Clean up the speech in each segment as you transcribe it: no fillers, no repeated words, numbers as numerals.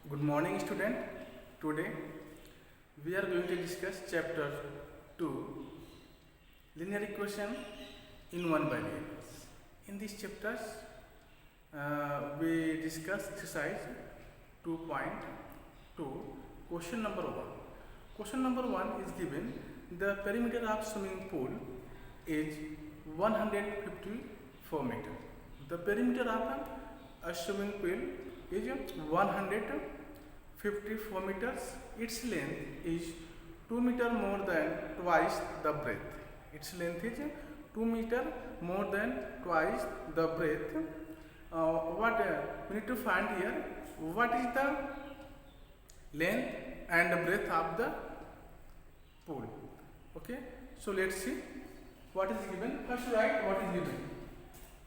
Good morning, student. Today we are going to discuss chapter 2, linear equation in one variables. In these chapters, we discuss exercise 2.2, question number 1. Question number 1 is given: the perimeter of swimming pool is 154 meter. The perimeter of a swimming pool is 154 meters. Its length is 2 meter more than twice the breadth. Its length is 2 meter more than twice the breadth. What we need to find here? What is the length and the breadth of the pool? Okay, so let's see what is given. First, write what is given.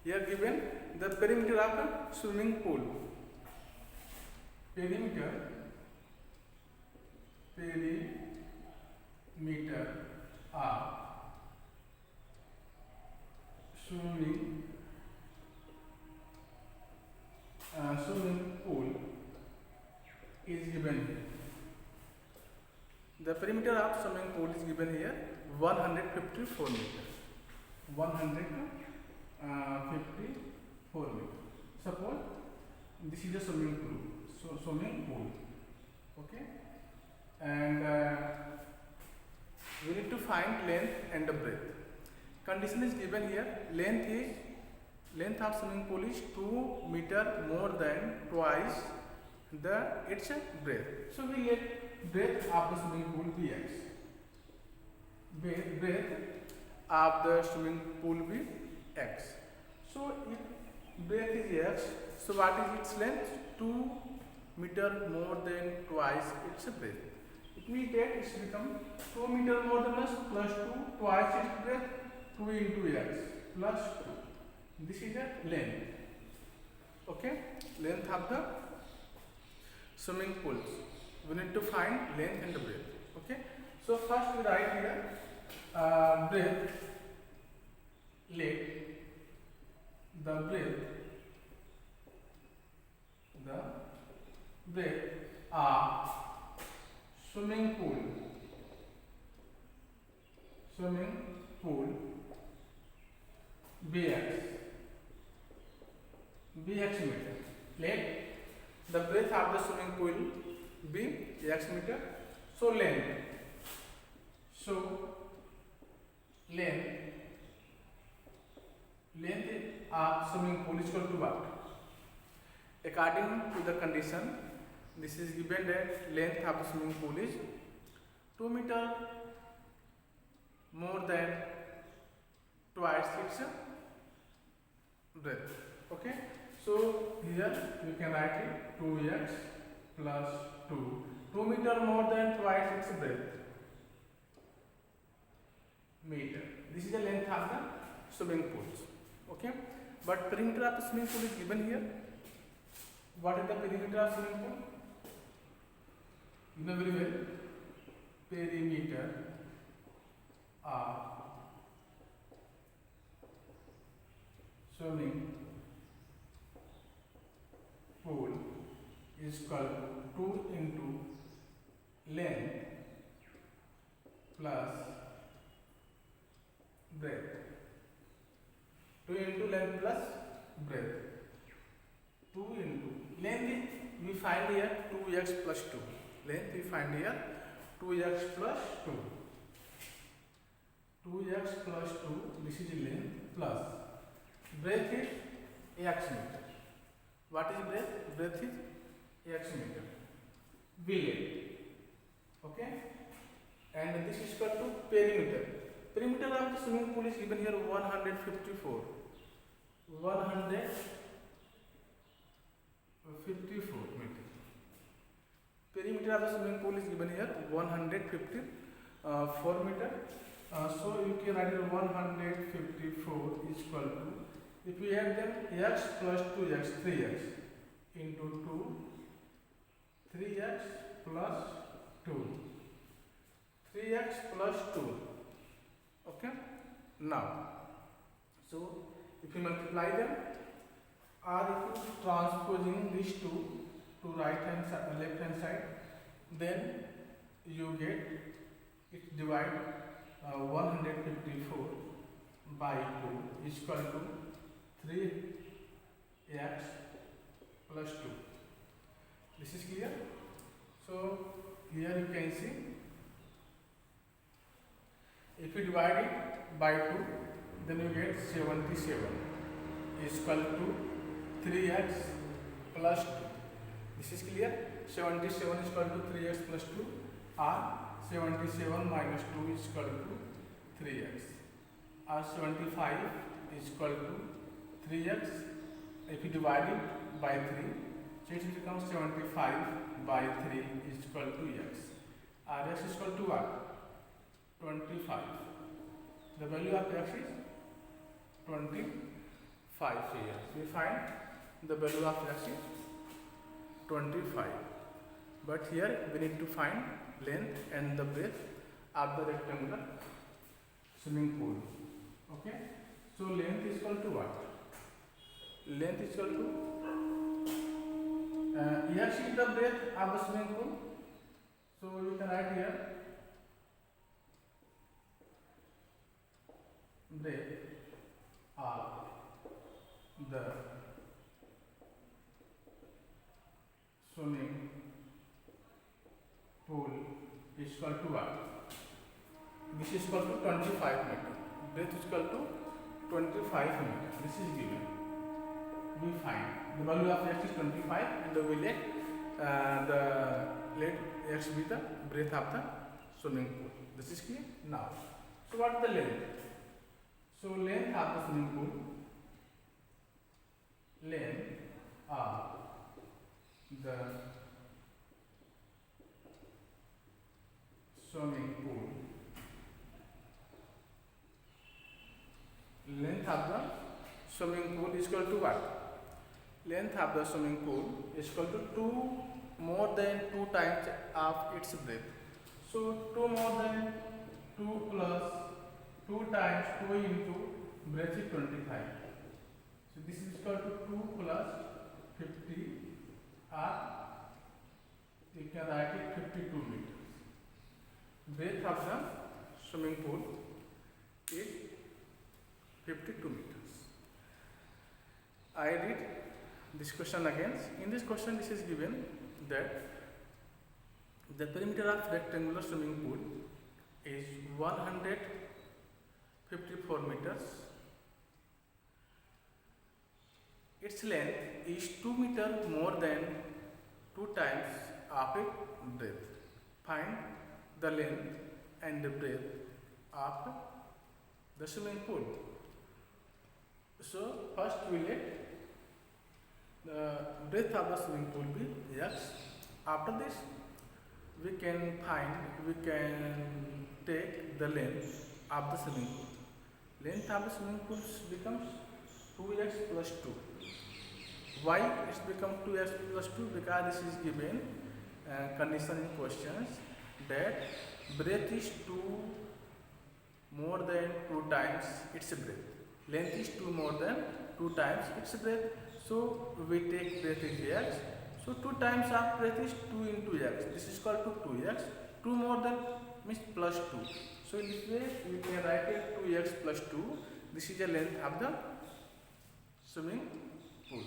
Here given the perimeter of a swimming pool. Perimeter of swimming pool is given here. The perimeter of swimming pool is given here 154 meter. 154 meter. Suppose this is a swimming pool. Okay, and we need to find length and the breadth. Condition is given here. Length of swimming pool is 2 meter more than twice its breadth. So we let breadth of the swimming pool be x. Breadth of the swimming pool be x. So if breadth is x, so what is its length? 2 meter more than twice its breadth. It means that it's become 2 meter more than plus 2 twice its breadth, 2 into x plus 2. This is the length. Okay, length of the swimming pools. We need to find length and the breadth. Okay, so first we write here breadth. Let the breadth of swimming pool bx meter. Let the breadth of the swimming pool be x meter. So length of swimming pool is equal to what? According to the condition, this is given that length of the swimming pool is 2 meter more than twice its breadth. Okay, so here we can write it 2x plus 2. 2 meter more than twice its breadth meter. This is the length of the swimming pools. Okay, but perimeter of the swimming pool is given here. What is the perimeter of swimming pool? You know very well. Perimeter of swimming pool is equal to 2 into length plus breadth. 2 into length plus breadth. 2 into length we find here 2x plus 2. Length we find here 2x plus 2. 2x plus 2, this is length, plus breadth is x meter. What is breadth? Breadth is x meter. Billion. Okay, and this is equal to perimeter. Perimeter of the swimming pool is given here 154. 154 meter. Perimeter of the swimming pool is given here 154 meter. So you can write 154 is equal to, if we add them, x plus 2x, 3x into 2, 3x plus 2, 3x plus 2. Okay, now, so if you multiply them, or if you transposing these two, to right hand side, left hand side, then you get it divide 154 by 2 is equal to 3x plus 2. This is clear? So here you can see, if you divide it by 2, then you get 77 is equal to 3x plus 2. This is clear? 77 is equal to 3x plus 2, or 77 minus 2 is equal to 3x, or 75 is equal to 3x. If you divide it by 3, so it becomes 75 by 3 is equal to x. X is equal to what? 25. The value of x is 25 here. We find the value of x is 25. But here we need to find length and the breadth of the rectangular swimming pool. Okay. So length is equal to what? Length is equal to here is the breadth of the swimming pool. So you can write here breadth of the swimming pool is equal to what? This is equal to 25 meter. Breadth is equal to 25 meter. This is given. We find the value of x is 25 and we let x be the breadth of the swimming pool. This is clear now. So what is the length? So length of the swimming pool, length of the swimming pool, length of the swimming pool is equal to what? Length of the swimming pool is equal to 2 more than 2 times of its breadth. So 2 more than 2 plus 2 times 2 into breadth is 25. So this is equal to 2 plus 50, or you can write it 52 meters. Breadth of the swimming pool is 52 meters. I read this question again. In this question, this is given that the perimeter of rectangular swimming pool is 154 meters. Its length is 2 meters more than 2 times of its breadth. Find the length and the breadth of the swimming pool. So first we let the breadth of the swimming pool be x. After this we can take the length of the swimming pool. Length of the swimming pool becomes 2x plus 2. Why it becomes 2x plus 2? Because this is given condition in questions that breadth is 2 more than 2 times its breadth. Length is 2 more than 2 times its breadth. So we take breadth is x. So 2 times of breadth is 2 into x. This is equal to 2x. 2 more than means plus 2. So in this way we can write it 2x plus 2. This is the length of the swimming pool.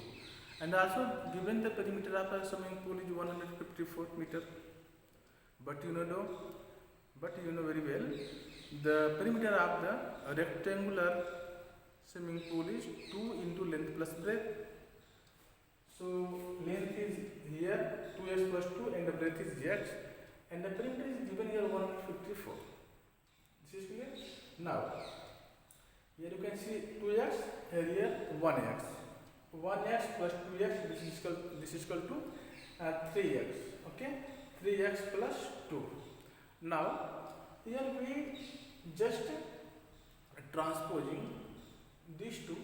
And also given the perimeter of the swimming pool is 154 meter. But you know very well the perimeter of the rectangular swimming pool is 2 into length plus breadth. So length is here 2x plus 2 and the breadth is x, and the perimeter is given here 154. This is clear? Now here you can see 2x, here 1x. 1x plus 2x, this is equal to 3x. Okay, 3x plus 2. Now here we just transposing these two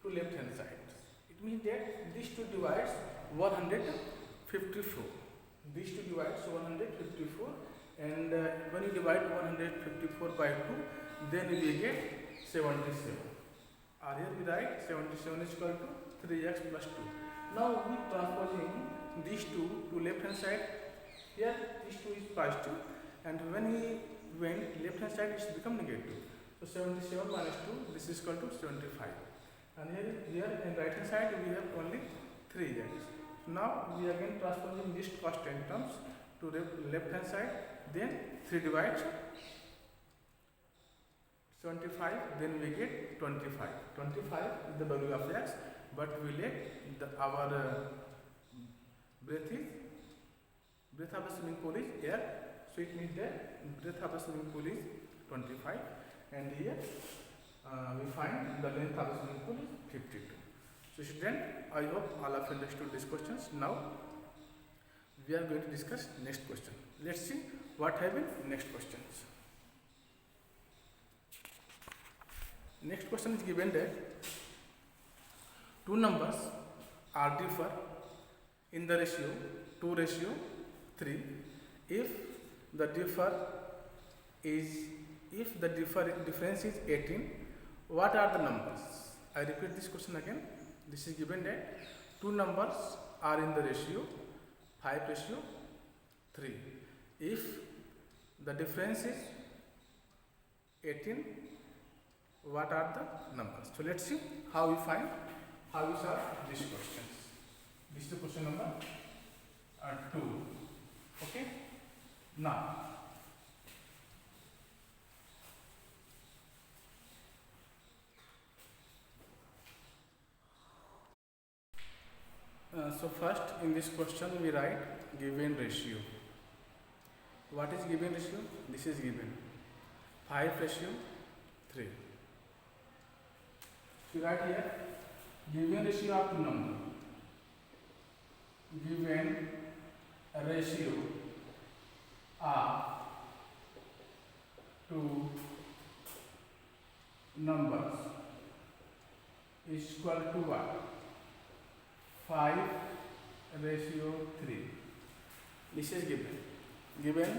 to left hand side. It means that these two divides 154. These two divides 154, and when you divide 154 by 2, then we get 77. Or here we write 77 is equal to 3x plus 2. Now we transposing these these two to left hand side, here these 2 is positive, and when he went left hand side, it's become negative. So 77 minus 2, this is equal to 75. And here in right hand side we have only 3x. Now we again transforming this constant terms to the left hand side, then 3 divides 75, then we get 25. 25 is the value of x, but we let our breadth of the swimming pool is here, so it means that breadth of the swimming pool is 25, and here we find the length of the swimming pool is 52. So student, I hope all of you understood these questions. Now we are going to discuss next question. Let's see what have been next questions. Next question is given that two numbers are differ in the ratio 2:3 if the difference is 18. What are the numbers? I repeat this question again. This is given that two numbers are in the ratio 5:3. If the difference is 18, what are the numbers? So let's see how we solve these questions. This is the question number 2. Okay. Now so first in this question we write given ratio. What is given ratio? This is given 5:3. So write here given ratio of two number. Given ratio of two numbers is equal to what? 5:3. This is given. Given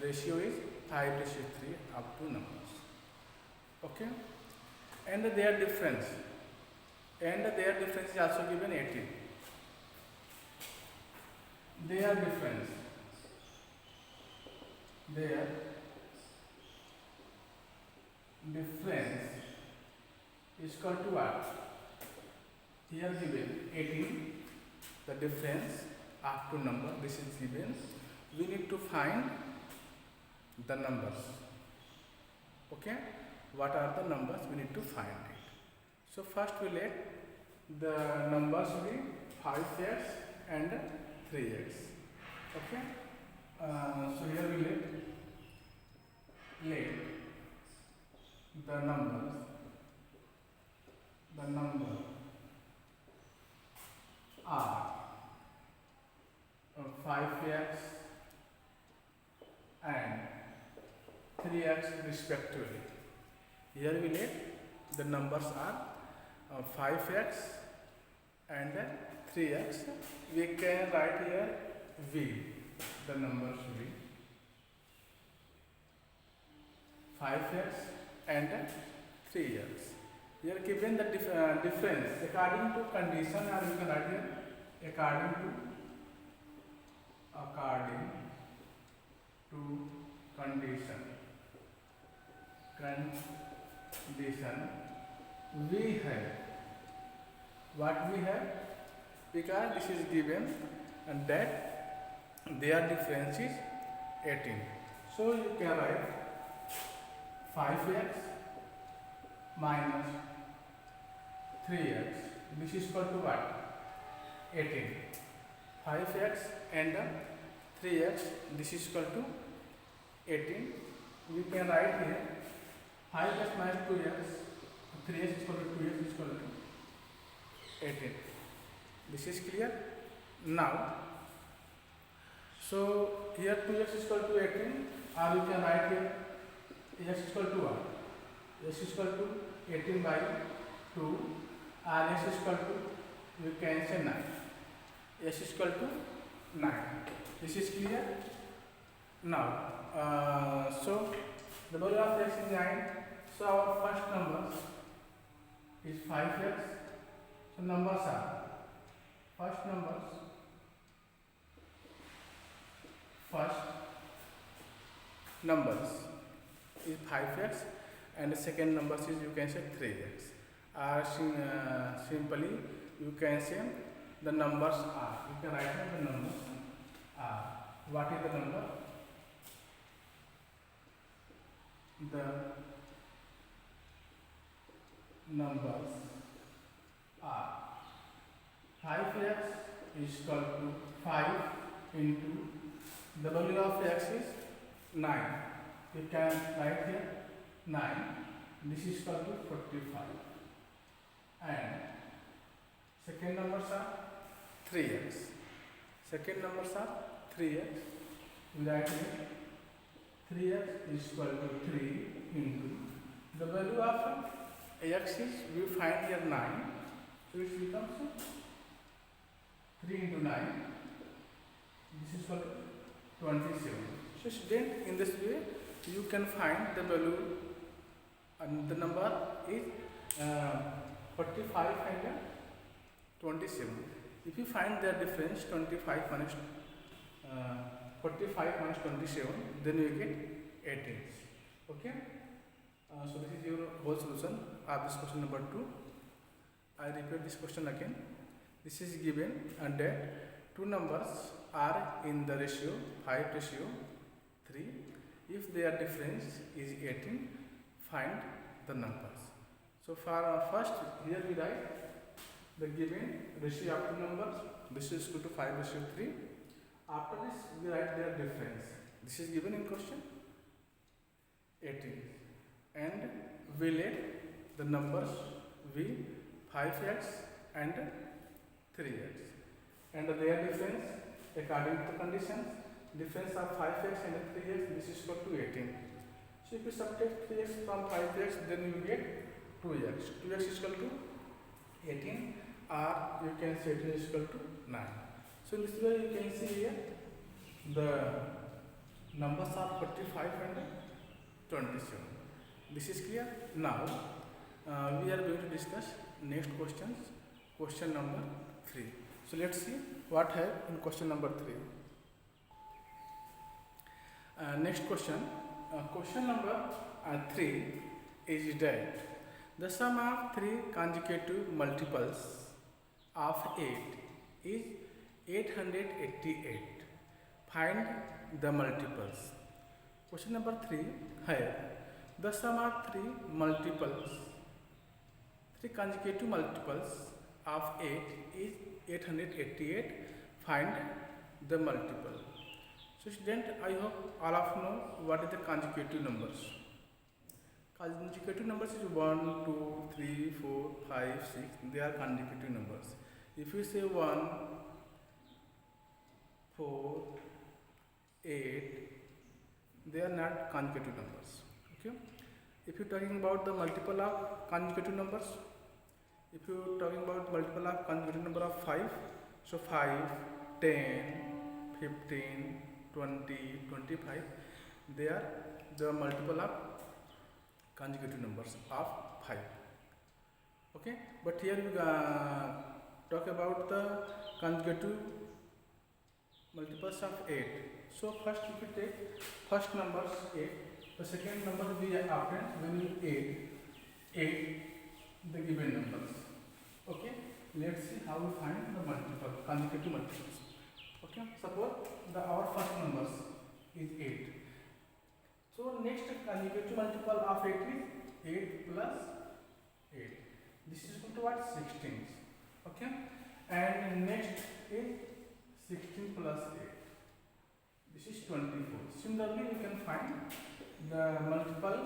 ratio is 5:3 of two numbers. Okay, and their difference is also given 18. Their difference is equal to what? Here given 18, the difference of two number. This is given. We need to find the numbers. Okay, what are the numbers? We need to find it. So first we let the numbers be 5x and 3x. Okay, so here we let the numbers are 5x and 3x respectively. Here we let the numbers are 5x and 3x. We can write here v, the numbers v, 5x and 3x. Here given the difference according to condition, or you can write here according to condition we have what we have, because this is given and that their difference is 18. So you can write 5x minus 3x. This is equal to what? 18. 5x and 3x. This is equal to 18. We can write here 5x minus 2x. 3x is equal to 2x is equal to 18. This is clear? Now, so here 2x is equal to 18, or we can write here x is equal to what? X is equal to 18 by 2, or x is equal to, we can say 9. X is equal to 9. This is clear? Now, so the value of x is 9. So our first number is 5x. So numbers are, first numbers numbers is 5x and the second numbers is you can say 3x. Or simply you can say the numbers are. You can write down the numbers are. What is the number? The numbers are 5x is equal to 5 into the value of x is 9. You can write here 9. This is equal to 45. And second numbers are 3x. Second numbers are 3x. We write here 3x is equal to 3 into the value of x is we find here 9. So it becomes 3 into 9. This is equal to 27. So student, in this way you can find the value and the number is 45 and 27. If you find the difference 25 minus 45 minus 27, then you get 18. Okay. So this is your whole solution of this question number 2. I repeat this question again. This is given and that two numbers are in the ratio 5:3. If their difference is 18, find the numbers. So for first, here we write the given ratio of two numbers. This is equal to 5:3. After this, we write their difference. This is given in question 18. And we let the numbers be 5x and 3x. And their difference, according to the conditions, difference of 5x and 3x, this is equal to 18. So if you subtract 3x from 5x, then you get 2x. 2x is equal to 18, or you can say 18 is equal to 9. So this way you can see here the numbers are 45 and 27. This is clear. Now we are going to discuss next questions. Question number 3. So let's see what have in question number 3. Next question. Question number 3 is that the sum of 3 consecutive multiples of 8 is 888. Find the multiples. Question number 3 है the sum of 3 consecutive multiples of 8 is 888. Find the multiple. So student, I hope all of you know what is the consecutive numbers. Consecutive numbers is 1, 2, 3, 4, 5, 6. They are consecutive numbers. If you say 1, 4, 8, they are not consecutive numbers. Okay. If you are talking about the multiple of consecutive numbers, if you are talking about multiple of consecutive number of 5, so 5, 10, 15, 20, 25, they are the multiple of consecutive numbers of 5. Okay, but here we talk about the consecutive multiples of 8. So first if you take first numbers 8, the second number we obtain when you 8 the given numbers. Okay, let's see how we find the multiple consecutive multiples. Okay, suppose our first numbers is 8. So next consecutive multiple of 8 is 8 plus 8. This is equal to what? 16. Okay, and next is 16 plus 8. This is 24. Similarly, you can find the multiple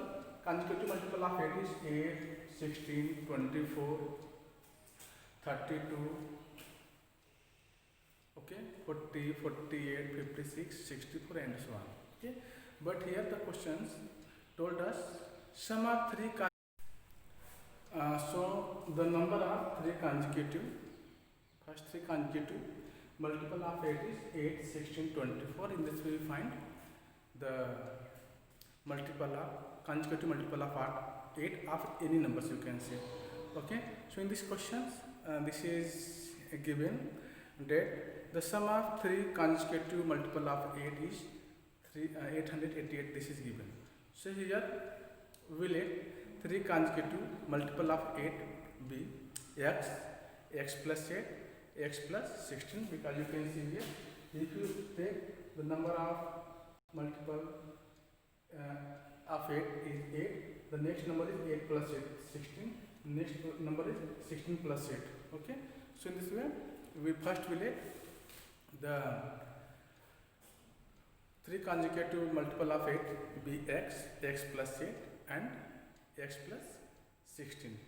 consecutive multiple of 8 is 8, 16, 24, 32, okay, 40, 48, 56, 64 and so on. Okay, but here the questions told us sum of 3 so the number of 3 consecutive, first 3 consecutive multiple of 8 is 8, 16, 24. In this way we find the multiple of consecutive multiple of 8 of any numbers you can say. Okay, so in these questions this is given that the sum of 3 consecutive multiple of 8 is 888, this is given. So here we let 3 consecutive multiple of 8 be x, x plus 8, x plus 16, because you can see here, if you take the number of multiple of 8 is 8, the next number is 8 plus 8, 16, next number is 16 plus 8. Okay, so in this way we first will let the 3 consecutive multiple of 8 be x, x plus 8 and x plus 16.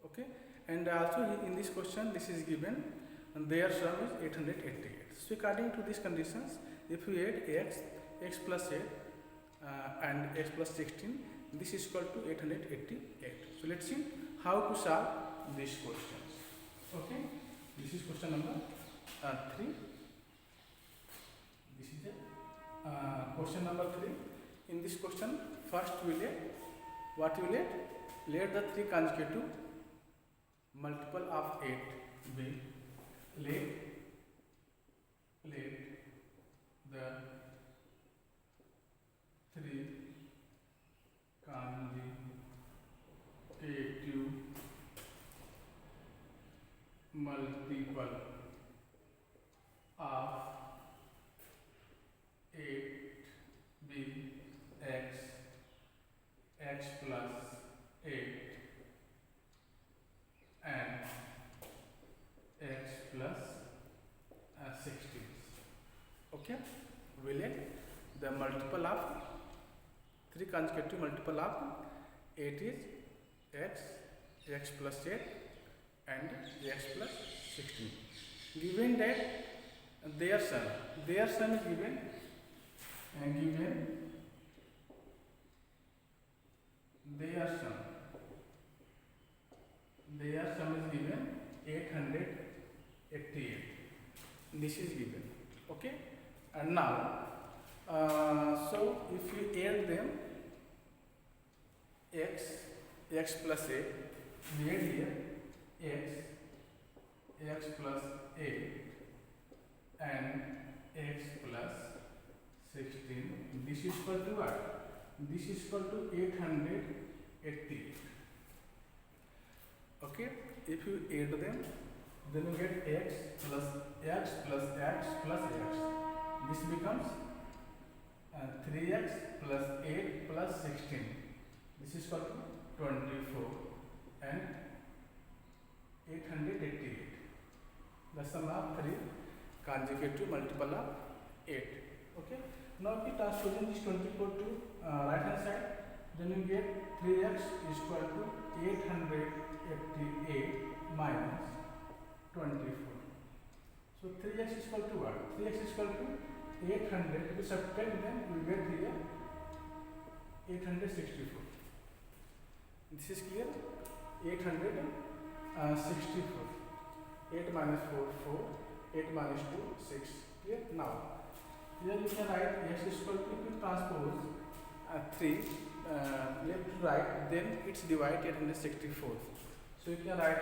Okay, and also in this question this is given and their sum is 888. So according to these conditions, if we add x, x plus 8 and x plus 16, this is equal to 888. So let's see how to solve these questions. Okay, this is question number 3. This is question number 3. In this question, first we let what you let the 3 consecutive multiple of 8 be let the 3 consecutive multiple of 8 be x, x plus 8 and x plus 16. Okay, we let the multiple of 3 consecutive multiple of 8 is x, x plus 8 and x plus 16. Given that their sum is given and their sum is given 888. This is given. Okay, and now so if you add them x plus 8, we add here x plus 8 and x plus 16. This is equal to what? This is equal to 888. Okay, if you add them, then you get x plus x plus x plus x. This becomes 3x plus 8 plus 16. This is equal to 24 and 888. The sum of 3 consecutive multiple of 8. Okay. Now if you transposing this 24 to right hand side, then you get 3x is equal to 888 minus 24. So 3x is equal to what? 3x is equal to 800. If you subtract, then we get here 864. This is clear? 864. 8 minus 4, 4. 8 minus 2, 6. Clear? Now, here you can write x is equal to, if you transpose 3 left to right, then it's divided 864. So you can write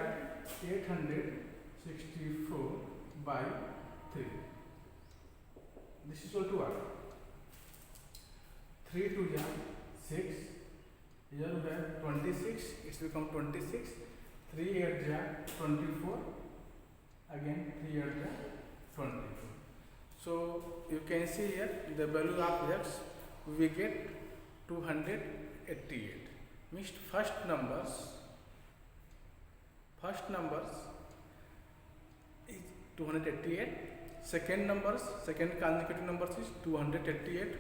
864 by 3. This is equal to what? 3 to 6. Here we have 26. It's become 26. 3 8 24. Again 3 8 24. So you can see here the value of x we get 288. Means first numbers is 288. Second consecutive numbers is 288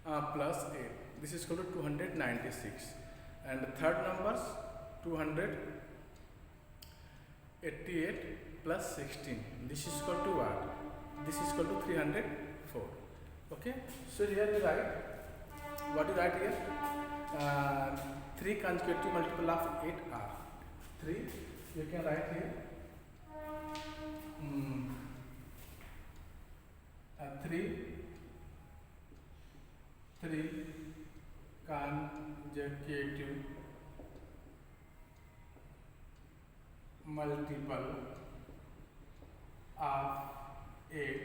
plus 8. This is equal to 296. And the third numbers 288 plus 16. This is equal to what? This is equal to 304. Okay. So here we write, what you write here? 3 consecutive multiple of 8 are 3. You can write here 3 consecutive multiple of 8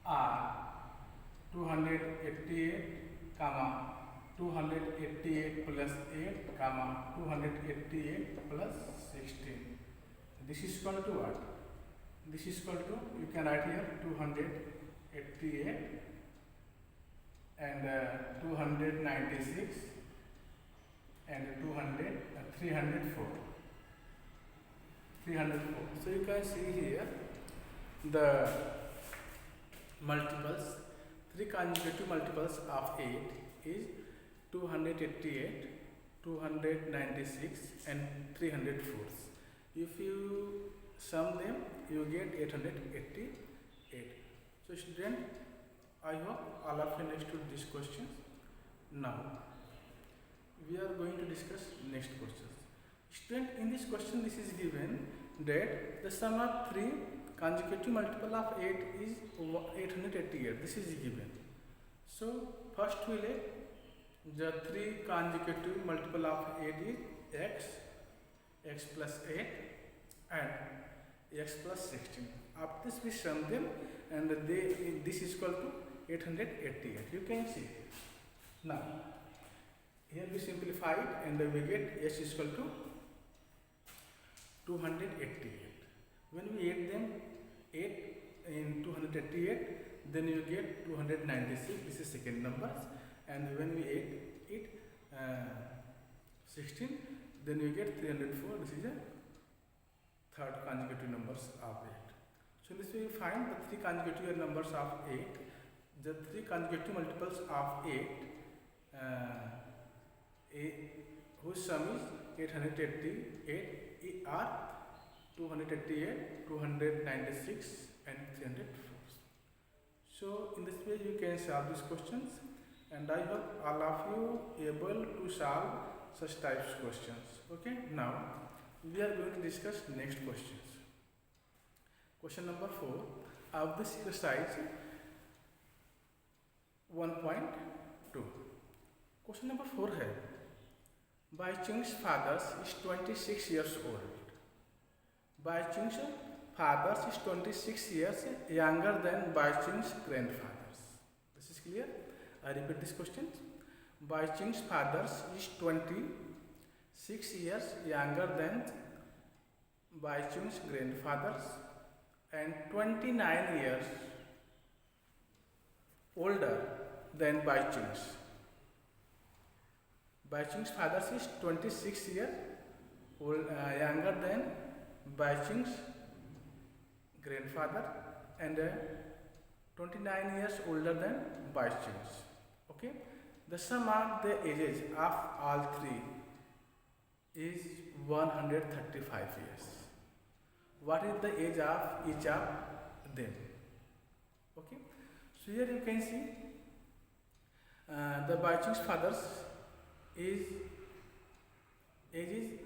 are 288 comma 288 plus 8 comma 288 plus 16. This is equal to what? This is equal to, you can write here 288 and 296 and 304. So you can see here the multiples, 3 consecutive multiples of 8 is 288, 296 and 304. If you sum them, you get 888. So student, I hope all of you understood these questions. Now we are going to discuss next questions. Student, in this question this is given that the sum of 3 consecutive multiple of 8 is 888. This is given. So first we let the 3 consecutive multiple of 8 is x plus 8 and x plus 16. After this we sum them and this is equal to 888. You can see. Now here we simplify it and we get s is equal to 288. When we add them 8 in 288, then you get 296. This is second number. And when we add it 16, then you get 304. This is a third consecutive numbers of 8. So in this way you find the 3 consecutive numbers of 8. The 3 consecutive multiples of 8 whose sum is 888 are 288, 296 and 304. So in this way you can solve these questions, and I hope all of you able to solve such types of questions. Okay, now we are going to discuss next questions. Question number 4 of this exercise 1.2. Question number 4 है, Baichung's father is 26 years old. Baichung's father is 26 years younger than Baichung's grandfathers. This is clear? I repeat this question. Baichung's father is 26 years younger than Baichung's grandfathers and 29 years older than Baichung's. Baichung's father is 26 years younger than Baichung's grandfather and 29 years older than Baichung's. Okay, the sum of the ages of all three is 135 years. What is the age of each of them? Okay, so here you can see the Baichung's father's age is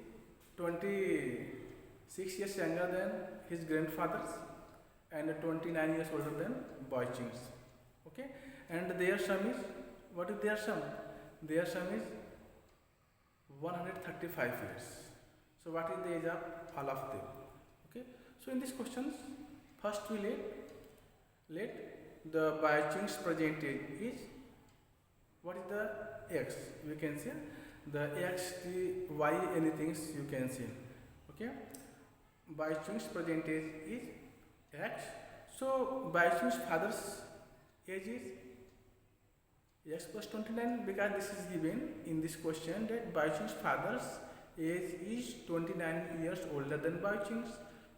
26 years younger than his grandfather's and 29 years older than Baichung's. Okay, and their sum is, what is their sum? Their sum is 135 years. So what is the age of all of them? Okay, so in these questions, first we let the Baichung's present age is, what is the x? We can say the x, the y, anything you can see. Okay, Baichung's present age is x. So Baichung's father's age is x plus 29, because this is given in this question that Baichung's father's age is 29 years older than Baichung's.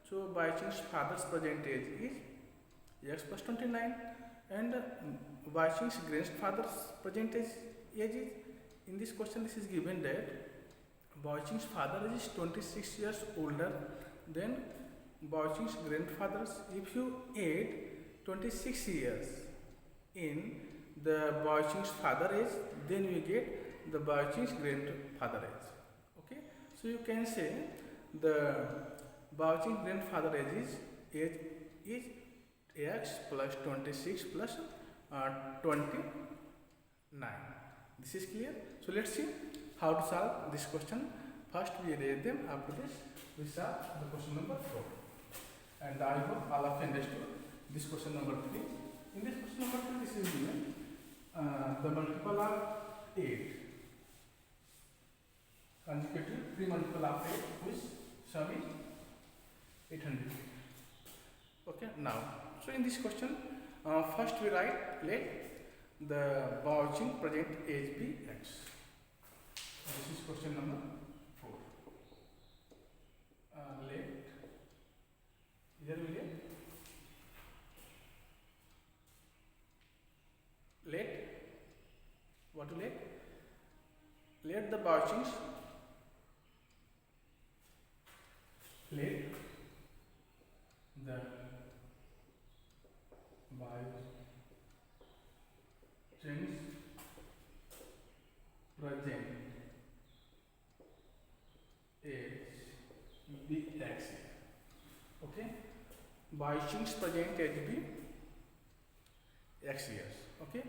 So Baichung's father's present age is x plus 29 and Baichung's grandfather's present age is, in this question this is given that Baichung's father is 26 years older than Baichung's grandfather's. If you add 26 years in the Baichung's father age, then you get the Baichung's grandfather age. Okay, so you can say the Baichung's grandfather age is x plus 26 plus 29. This is clear. So let's see how to solve this question. First we read them, after this we solve the question number 4. And I hope all of you understood this question number 3. In this question number 3, this is given the multiple of 8 consecutive 3 multiple of 8 which sum is 800. Okay, now so in this question first we write let the vouching present age be x. This is question number 4. Let here we let what to let the vouchings let the vouchings present age be x. Okay, vouchings present age be x years. Okay,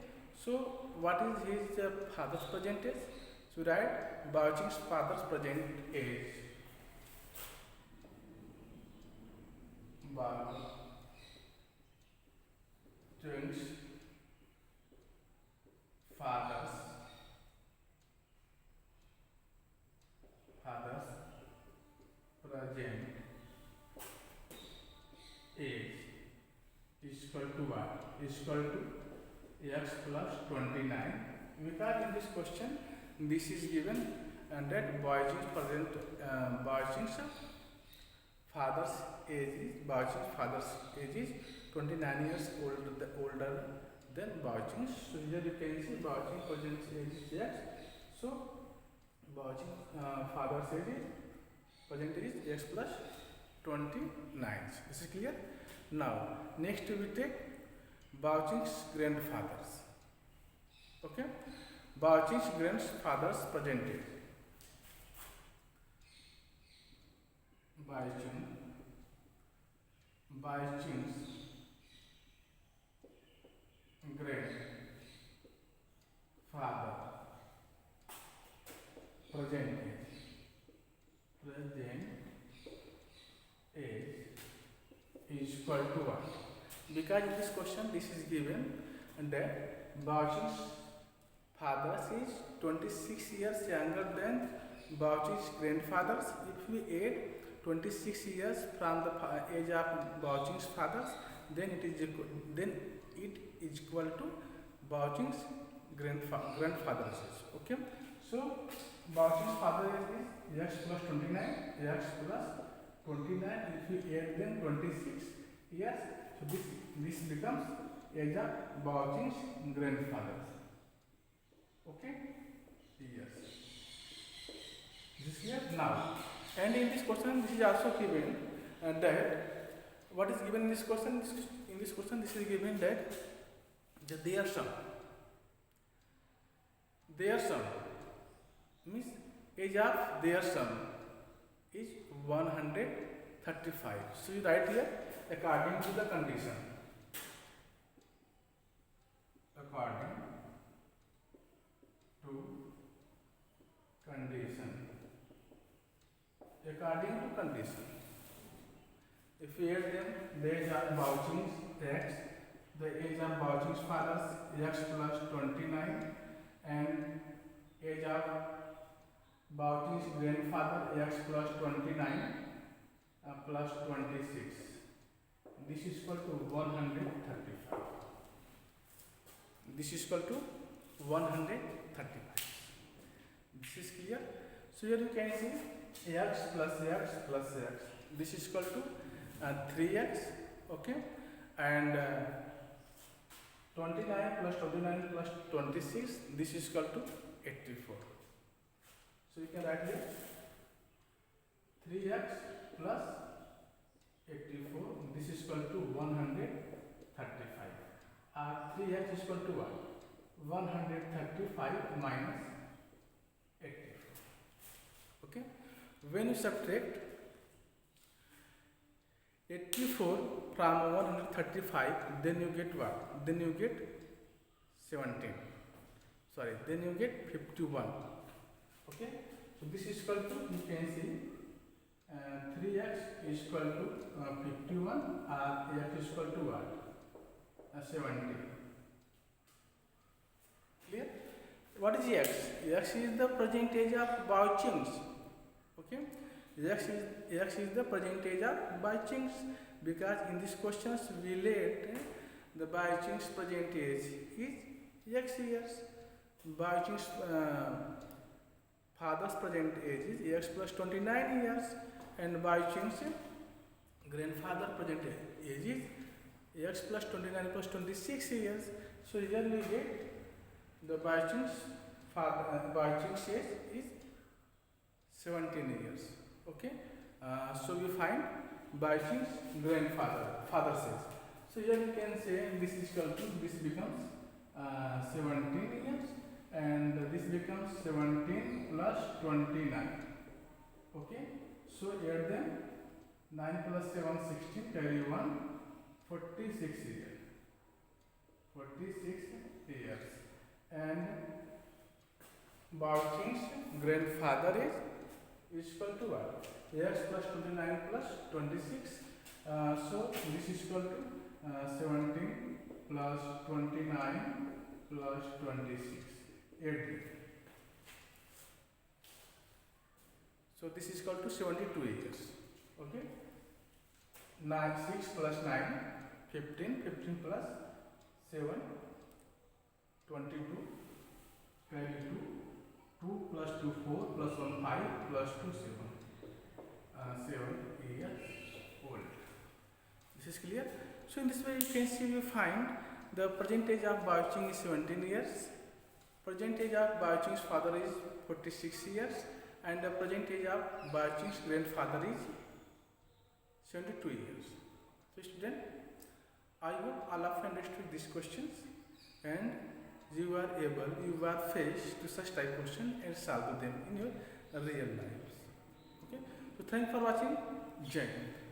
so what is his father's present age? So write vouching's father's present age. Vouching's father's present age is equal to what? Is equal to x plus 29, because in this question this is given and that vouching's present vouching's father's age is 29 years older than vouching's. So here you can see vouching present age is x. So vouching father's age is present age is x plus 29. This is clear. Now next we take vouching's grandfathers. Okay, vouching's grandfather's present age. Vouching's grandfather present age is equal to what? Because in this question this is given and that vouching's father is 26 years younger than vouching's grandfathers. If we add 26 years from the age of vouching's fathers, then it is equal to vouching's grandfather's age. Okay, so vouching's father age is x plus 29, x plus 29. If we add then 26 years, so this becomes age of vouching's grandfathers. Okay, yes, this is here now. And in this question this is also given that what is given in this question? This is given that their son means age of their son is 135. So you write here according to the condition. According to condition. If we add them, the age of vouching's x, the age of vouching's fathers x plus 29, and age of vouching's grandfather x plus 29 plus 26. This is equal to 135. This is equal to 135. This is clear. So here you can see x plus x plus x. This is equal to 3x. Okay, and 29 plus 29 plus 26. This is equal to 84. So you can write here 3x plus 84. This is equal to 135. 3x is equal to what? 135 minus 84. Okay, when you subtract 84 from 135, then you get what? Then you get 17. Sorry, then you get 51. Okay, so this is equal to, you can see 3x is equal to 51, x is equal to what? 70. what is X? X is the present age of Bauchings. Okay, X is the present age of Bauchings, because in these questions we let the Bauchings present age is X years. Bauchings father's present age is X plus 29 years, and Bauchings grandfather present age is X plus 29 plus 26 years. So here we get the Bauchings age is 17 years. Okay, so we find Bauchings father's age. So here we can say this is equal to, this becomes 17 years, and this becomes 17 plus 29. Okay, so add them, 9 plus 7 16, carry 1, 46 years. 46 years. And Bauchings grandfather is equal to what? X plus 29 plus 26. So this is equal to 17 plus 29 plus 26. 80. So this is equal to 72 years. Okay. 6 plus 9, 15. 15 plus 7, 22. Carry 2. 2 plus 2, 4 plus 1, 5 plus 2, 7. 7 years old. This is clear? So in this way you can see, we find the present age of Bauching is 17 years. Present age of Bauching's father is 46 years, and the present age of Bauching's grandfather is 72 years. So student, I hope all of you understood these questions, and you are faced to such type of question and solve them in your real lives. Okay. So thank you for watching. Jai Hind.